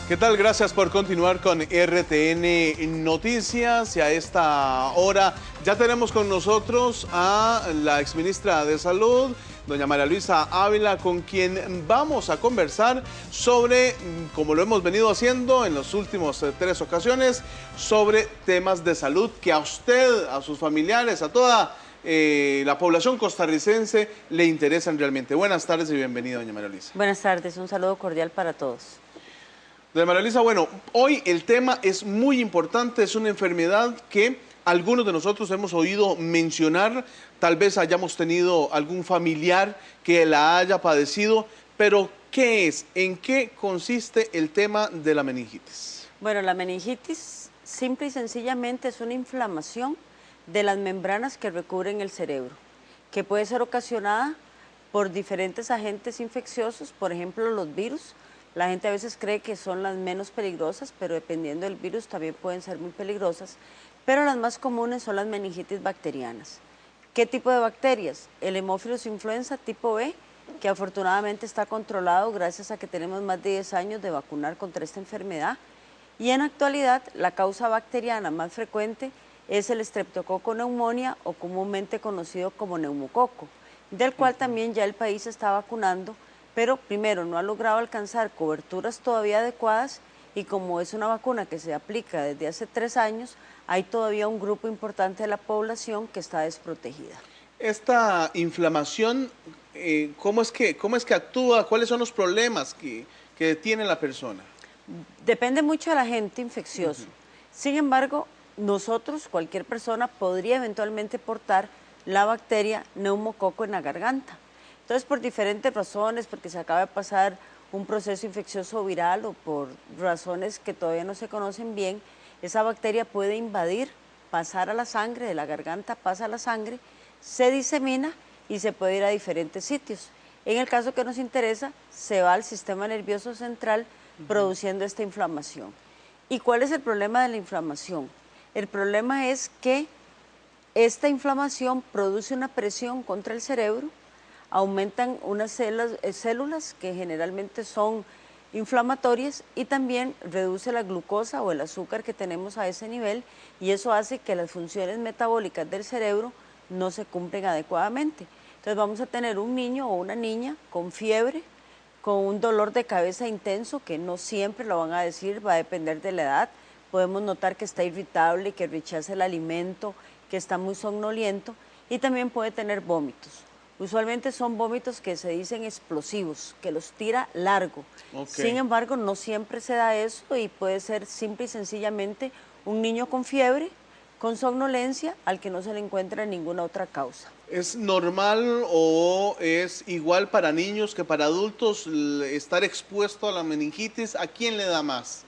¿Qué tal? Gracias por continuar con RTN Noticias y a esta hora ya tenemos con nosotros a la exministra de Salud, doña María Luisa Ávila, con quien vamos a conversar sobre, como lo hemos venido haciendo en las últimas 3 ocasiones, sobre temas de salud que a usted, a sus familiares, a toda la población costarricense le interesan realmente. Buenas tardes y bienvenida, doña María Luisa. Buenas tardes, un saludo cordial para todos. Doña María Luisa, bueno, hoy el tema es muy importante, es una enfermedad que algunos de nosotros hemos oído mencionar, tal vez hayamos tenido algún familiar que la haya padecido, pero ¿qué es? ¿En qué consiste el tema de la meningitis? Bueno, la meningitis simple y sencillamente es una inflamación de las membranas que recubren el cerebro, que puede ser ocasionada por diferentes agentes infecciosos, por ejemplo los virus. La gente a veces cree que son las menos peligrosas, pero dependiendo del virus también pueden ser muy peligrosas. Pero las más comunes son las meningitis bacterianas. ¿Qué tipo de bacterias? El Haemophilus influenza tipo B, que afortunadamente está controlado gracias a que tenemos más de 10 años de vacunar contra esta enfermedad. Y en la actualidad, la causa bacteriana más frecuente es el Streptococcus pneumoniae o comúnmente conocido como neumococo, del cual también ya el país está vacunando, pero primero no ha logrado alcanzar coberturas todavía adecuadas y como es una vacuna que se aplica desde hace 3 años, hay todavía un grupo importante de la población que está desprotegida. Esta inflamación, ¿cómo es que actúa? ¿Cuáles son los problemas que tiene la persona? Depende mucho del agente infeccioso. Sin embargo, nosotros, cualquier persona, podría eventualmente portar la bacteria neumococo en la garganta. Entonces, por diferentes razones, porque se acaba de pasar un proceso infeccioso viral o por razones que todavía no se conocen bien, esa bacteria puede invadir, pasar a la sangre, de la garganta pasa a la sangre, se disemina y se puede ir a diferentes sitios. En el caso que nos interesa, se va al sistema nervioso central produciendo esta inflamación. ¿Y cuál es el problema de la inflamación? El problema es que esta inflamación produce una presión contra el cerebro, aumentan unas células que generalmente son inflamatorias y también reduce la glucosa o el azúcar que tenemos a ese nivel y eso hace que las funciones metabólicas del cerebro no se cumplen adecuadamente. Entonces vamos a tener un niño o una niña con fiebre, con un dolor de cabeza intenso, que no siempre lo van a decir, va a depender de la edad. Podemos notar que está irritable, que rechaza el alimento, que está muy somnoliento y también puede tener vómitos. Usualmente son vómitos que se dicen explosivos, que los tira largo. Sin embargo, no siempre se da eso y puede ser simple y sencillamente un niño con fiebre, con somnolencia, al que no se le encuentra ninguna otra causa. ¿Es normal o es igual para niños que para adultos estar expuesto a la meningitis? ¿A quién le da más?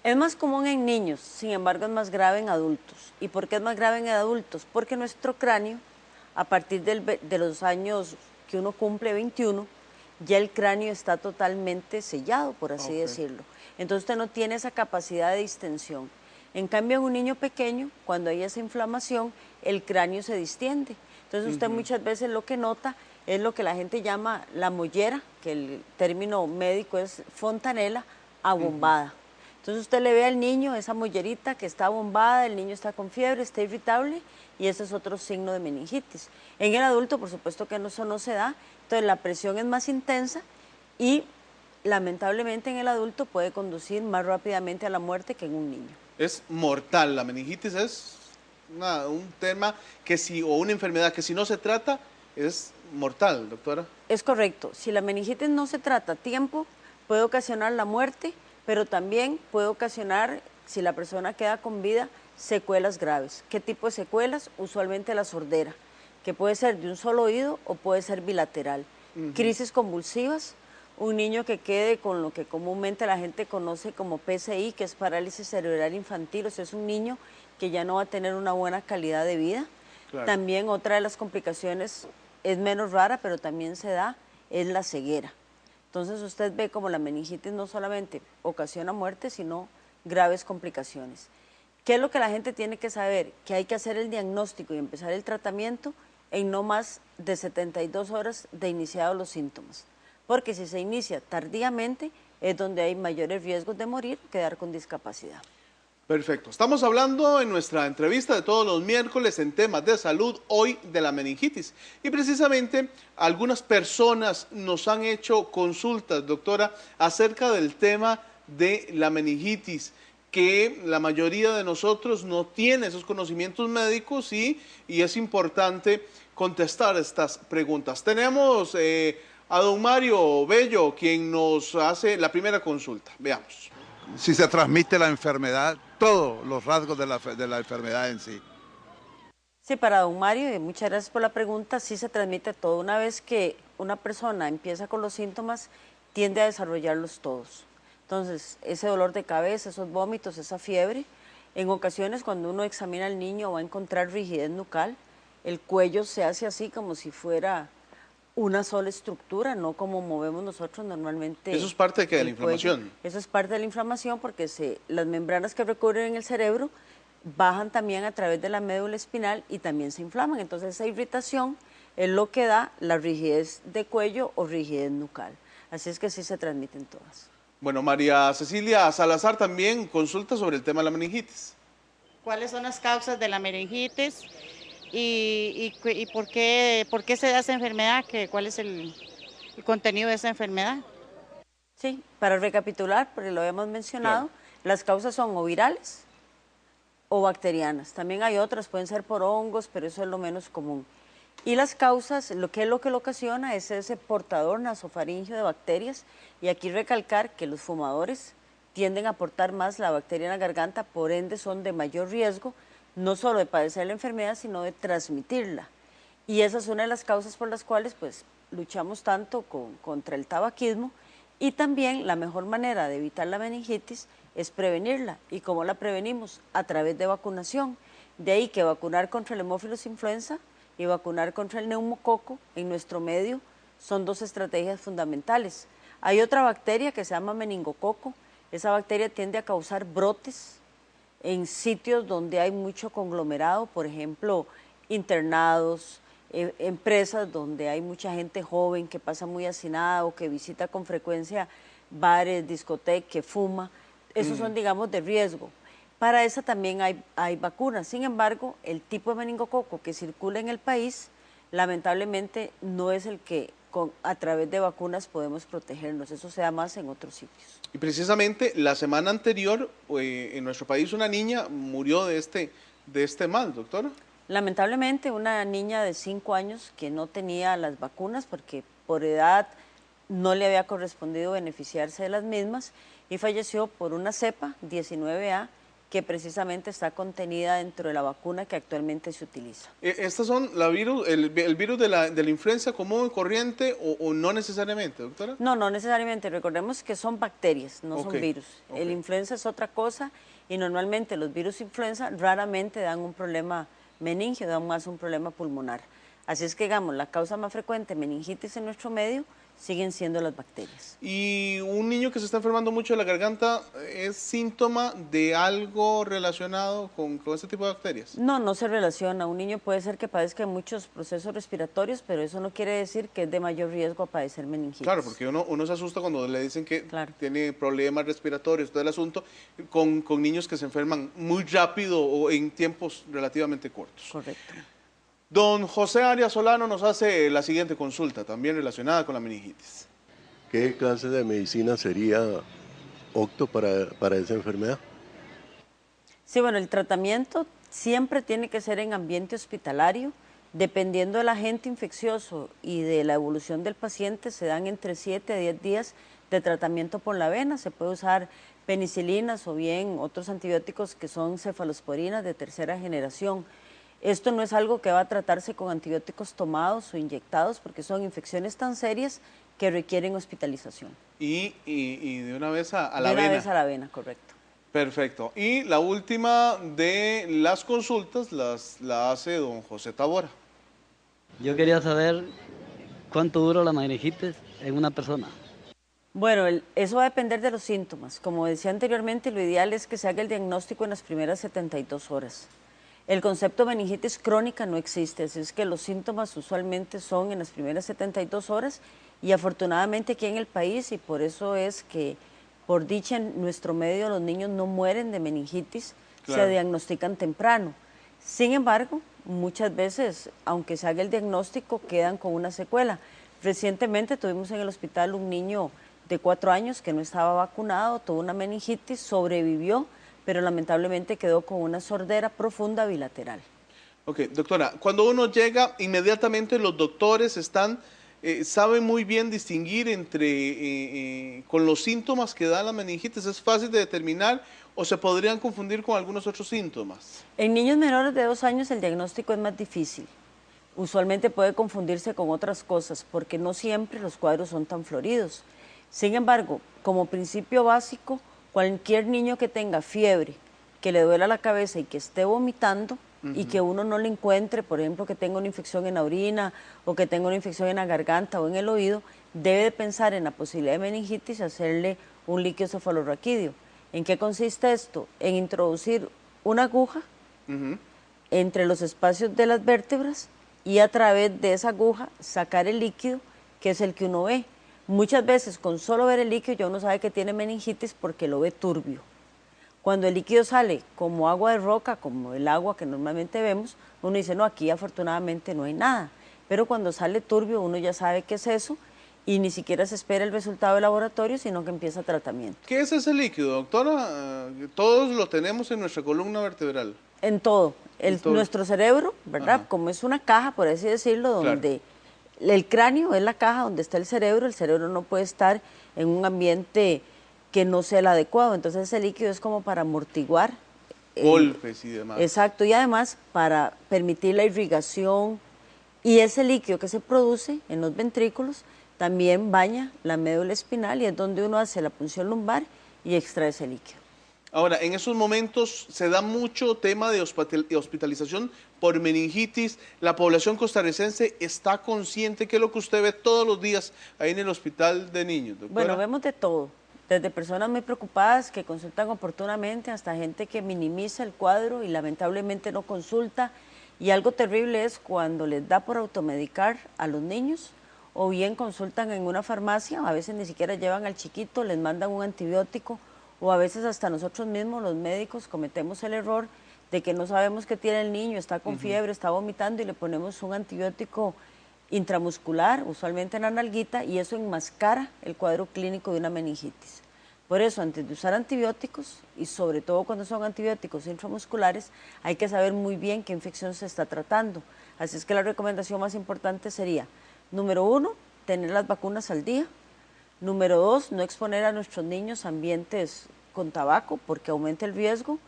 Es más común en niños, sin embargo es más grave en adultos. ¿Y por qué es más grave en adultos? Porque nuestro cráneo, a partir de los años que uno cumple 21, ya el cráneo está totalmente sellado, por así decirlo. Entonces usted no tiene esa capacidad de distensión. En cambio, en un niño pequeño, cuando hay esa inflamación, el cráneo se distiende. Entonces usted muchas veces lo que nota es lo que la gente llama la mollera, que el término médico es fontanela abombada. Entonces usted le ve al niño esa mollerita que está abombada, el niño está con fiebre, está irritable y ese es otro signo de meningitis. En el adulto, por supuesto que eso no se da, entonces la presión es más intensa y lamentablemente en el adulto puede conducir más rápidamente a la muerte que en un niño. Es mortal, la meningitis es un tema que o una enfermedad que si no se trata es mortal, doctora. Es correcto, si la meningitis no se trata a tiempo puede ocasionar la muerte, pero también puede ocasionar, si la persona queda con vida, secuelas graves. ¿Qué tipo de secuelas? Usualmente la sordera, que puede ser de un solo oído o puede ser bilateral. Crisis convulsivas, un niño que quede con lo que comúnmente la gente conoce como PCI, que es parálisis cerebral infantil, o sea, es un niño que ya no va a tener una buena calidad de vida. Claro. También otra de las complicaciones, es menos rara, pero también se da, es la ceguera. Entonces usted ve como la meningitis no solamente ocasiona muerte, sino graves complicaciones. ¿Qué es lo que la gente tiene que saber? Que hay que hacer el diagnóstico y empezar el tratamiento en no más de 72 horas de iniciados los síntomas. Porque si se inicia tardíamente, es donde hay mayores riesgos de morir, quedar con discapacidad. Perfecto. Estamos hablando en nuestra entrevista de todos los miércoles en temas de salud, hoy de la meningitis. Y precisamente algunas personas nos han hecho consultas, doctora, acerca del tema de la meningitis, que la mayoría de nosotros no tiene esos conocimientos médicos y es importante contestar estas preguntas. Tenemos a don Mario Bello, quien nos hace la primera consulta. Veamos. Si se transmite la enfermedad, todos los rasgos de la enfermedad en sí. Sí, para don Mario, y muchas gracias por la pregunta, sí se transmite todo. Una vez que una persona empieza con los síntomas, tiende a desarrollarlos todos. Entonces, ese dolor de cabeza, esos vómitos, esa fiebre, en ocasiones cuando uno examina al niño va a encontrar rigidez nucal, el cuello se hace así como si fuera una sola estructura, no como movemos nosotros normalmente. ¿Eso es parte de qué? ¿De la inflamación? Eso es parte de la inflamación porque las membranas que recubren el cerebro bajan también a través de la médula espinal y también se inflaman. Entonces esa irritación es lo que da la rigidez de cuello o rigidez nucal. Así es que sí se transmiten todas. Bueno, María Cecilia Salazar también consulta sobre el tema de la meningitis. ¿Cuáles son las causas de la meningitis? ¿Y por qué se da esa enfermedad? ¿Cuál es el contenido de esa enfermedad? Sí, para recapitular, porque lo habíamos mencionado, las causas son o virales o bacterianas. También hay otras, pueden ser por hongos, pero eso es lo menos común. Y las causas, lo que lo ocasiona es ese portador nasofaringeo de bacterias, y aquí recalcar que los fumadores tienden a portar más la bacteria en la garganta, por ende son de mayor riesgo, no solo de padecer la enfermedad, sino de transmitirla. Y esa es una de las causas por las cuales pues, luchamos tanto contra el tabaquismo, y también la mejor manera de evitar la meningitis es prevenirla. ¿Y cómo la prevenimos? A través de vacunación. De ahí que vacunar contra el Haemophilus influenza y vacunar contra el neumococo en nuestro medio son dos estrategias fundamentales. Hay otra bacteria que se llama meningococo. Esa bacteria tiende a causar brotes en sitios donde hay mucho conglomerado, por ejemplo, internados, empresas donde hay mucha gente joven que pasa muy hacinada o que visita con frecuencia bares, discotecas, que fuma. Esos son, digamos, de riesgo. Para esa también hay vacunas. Sin embargo, el tipo de meningococo que circula en el país, lamentablemente, no es el que a través de vacunas podemos protegernos. Eso se da más en otros sitios. Y precisamente la semana anterior, en nuestro país, una niña murió de este mal, doctora. Lamentablemente, una niña de 5 años que no tenía las vacunas porque por edad no le había correspondido beneficiarse de las mismas y falleció por una cepa 19A que precisamente está contenida dentro de la vacuna que actualmente se utiliza. ¿Estas son el virus de la influenza común y corriente o no necesariamente, doctora? No, no necesariamente. Recordemos que son bacterias, no son virus. El influenza es otra cosa y normalmente los virus influenza raramente dan un problema meningio, dan más un problema pulmonar. Así es que, digamos, la causa más frecuente de meningitis en nuestro medio siguen siendo las bacterias. ¿Y un niño que se está enfermando mucho de la garganta es síntoma de algo relacionado con este tipo de bacterias? No, no se relaciona. Un niño puede ser que padezca muchos procesos respiratorios, pero eso no quiere decir que es de mayor riesgo a padecer meningitis. Claro, porque uno se asusta cuando le dicen que tiene problemas respiratorios, todo el asunto, con niños que se enferman muy rápido o en tiempos relativamente cortos. Correcto. Don José Arias Solano nos hace la siguiente consulta, también relacionada con la meningitis. ¿Qué clase de medicina sería apto para esa enfermedad? Sí, bueno, el tratamiento siempre tiene que ser en ambiente hospitalario. Dependiendo del agente infeccioso y de la evolución del paciente, se dan entre 7 a 10 días de tratamiento por la vena. Se puede usar penicilinas o bien otros antibióticos que son cefalosporinas de tercera generación. Esto no es algo que va a tratarse con antibióticos tomados o inyectados porque son infecciones tan serias que requieren hospitalización. Y de una vez a la vena. De una vez a la vena, correcto. Perfecto. Y la última de las consultas la hace don José Tabora. Yo quería saber cuánto dura la meningitis en una persona. Bueno, eso va a depender de los síntomas. Como decía anteriormente, lo ideal es que se haga el diagnóstico en las primeras 72 horas. El concepto de meningitis crónica no existe, así es que los síntomas usualmente son en las primeras 72 horas y afortunadamente aquí en el país, y por eso es que Por dicha, en nuestro medio los niños no mueren de meningitis, Claro. se diagnostican temprano. Sin embargo, muchas veces, aunque se haga el diagnóstico, quedan con una secuela. Recientemente tuvimos en el hospital un niño de 4 años que no estaba vacunado, tuvo una meningitis, sobrevivió, pero lamentablemente quedó con una sordera profunda bilateral. Ok, doctora, cuando uno llega, inmediatamente los doctores saben muy bien distinguir con los síntomas que da la meningitis. ¿Es fácil de determinar o se podrían confundir con algunos otros síntomas? En niños menores de 2 años el diagnóstico es más difícil. Usualmente puede confundirse con otras cosas porque no siempre los cuadros son tan floridos. Sin embargo, como principio básico, cualquier niño que tenga fiebre, que le duela la cabeza y que esté vomitando y que uno no le encuentre, por ejemplo, que tenga una infección en la orina o que tenga una infección en la garganta o en el oído, debe de pensar en la posibilidad de meningitis y hacerle un líquido cefalorraquídeo. ¿En qué consiste esto? En introducir una aguja entre los espacios de las vértebras y a través de esa aguja sacar el líquido, que es el que uno ve. Muchas veces con solo ver el líquido ya uno sabe que tiene meningitis porque lo ve turbio. Cuando el líquido sale como agua de roca, como el agua que normalmente vemos, uno dice, no, aquí afortunadamente no hay nada. Pero cuando sale turbio uno ya sabe qué es eso y ni siquiera se espera el resultado del laboratorio, sino que empieza tratamiento. ¿Qué es ese líquido, doctora? Todos lo tenemos en nuestra columna vertebral. En todo. En todo. Nuestro cerebro, ¿verdad? Ajá. Como es una caja, por así decirlo, donde el cráneo es la caja donde está el cerebro no puede estar en un ambiente que no sea el adecuado, entonces ese líquido es como para amortiguar Golpes y demás. Exacto, y además para permitir la irrigación, y ese líquido que se produce en los ventrículos también baña la médula espinal y es donde uno hace la punción lumbar y extrae ese líquido. Ahora, en esos momentos se da mucho tema de hospitalización por meningitis. ¿La población costarricense está consciente? ¿Qué es lo que usted ve todos los días ahí en el hospital de niños, doctora? Bueno, vemos de todo, desde personas muy preocupadas que consultan oportunamente hasta gente que minimiza el cuadro y lamentablemente no consulta. Y algo terrible es cuando les da por automedicar a los niños o bien consultan en una farmacia, a veces ni siquiera llevan al chiquito, les mandan un antibiótico o a veces hasta nosotros mismos, los médicos, cometemos el error de que no sabemos qué tiene el niño, está con fiebre, está vomitando y le ponemos un antibiótico intramuscular, usualmente en la nalguita, y eso enmascara el cuadro clínico de una meningitis. Por eso, antes de usar antibióticos, y sobre todo cuando son antibióticos intramusculares, hay que saber muy bien qué infección se está tratando. Así es que la recomendación más importante sería, número 1, tener las vacunas al día. Número 2, no exponer a nuestros niños a ambientes con tabaco porque aumenta el riesgo.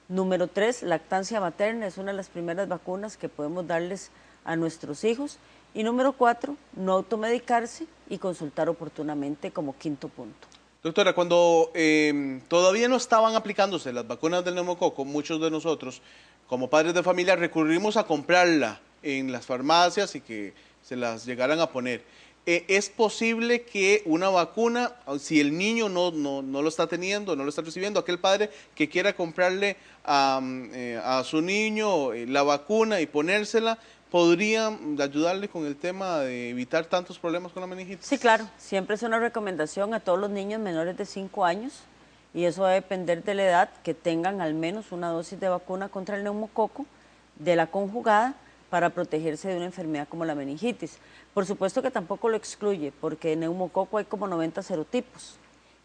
Número 3, lactancia materna es una de las primeras vacunas que podemos darles a nuestros hijos. Y número 4, no automedicarse y consultar oportunamente como quinto punto. Doctora, cuando todavía no estaban aplicándose las vacunas del neumococo, muchos de nosotros, como padres de familia, recurrimos a comprarla en las farmacias y que se las llegaran a poner. ¿Es posible que una vacuna, si el niño no lo está teniendo, no lo está recibiendo, aquel padre que quiera comprarle a su niño la vacuna y ponérsela, podría ayudarle con el tema de evitar tantos problemas con la meningitis? Sí, claro. Siempre es una recomendación a todos los niños menores de 5 años y eso va a depender de la edad, que tengan al menos una dosis de vacuna contra el neumococo de la conjugada para protegerse de una enfermedad como la meningitis. Por supuesto que tampoco lo excluye, porque de neumococo hay como 90 serotipos.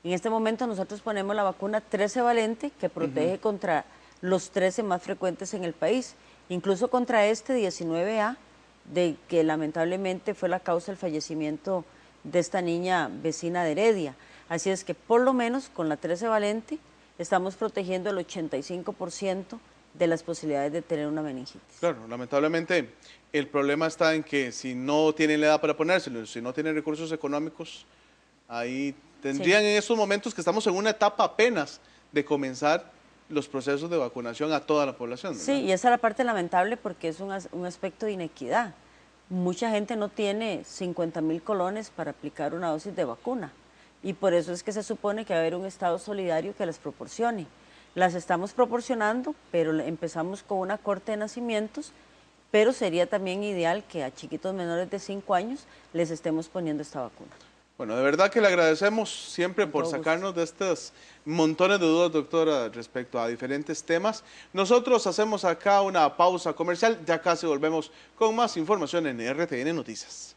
En este momento nosotros ponemos la vacuna 13 valente, que protege contra los 13 más frecuentes en el país, incluso contra este 19A, de que lamentablemente fue la causa del fallecimiento de esta niña vecina de Heredia. Así es que por lo menos con la 13 valente estamos protegiendo el 85% de las posibilidades de tener una meningitis. Claro, lamentablemente el problema está en que si no tienen la edad para ponérselo, si no tienen recursos económicos, ahí tendrían en estos momentos que estamos en una etapa apenas de comenzar los procesos de vacunación a toda la población, ¿verdad? Sí, y esa es la parte lamentable porque es un aspecto de inequidad. Mucha gente no tiene 50.000 colones para aplicar una dosis de vacuna y por eso es que se supone que va a haber un Estado solidario que las proporcione. Las estamos proporcionando, pero empezamos con una corte de nacimientos, pero sería también ideal que a chiquitos menores de 5 años les estemos poniendo esta vacuna. Bueno, de verdad que le agradecemos siempre por sacarnos de estos montones de dudas, doctora, respecto a diferentes temas. Nosotros hacemos acá una pausa comercial, ya casi volvemos con más información en RTN Noticias.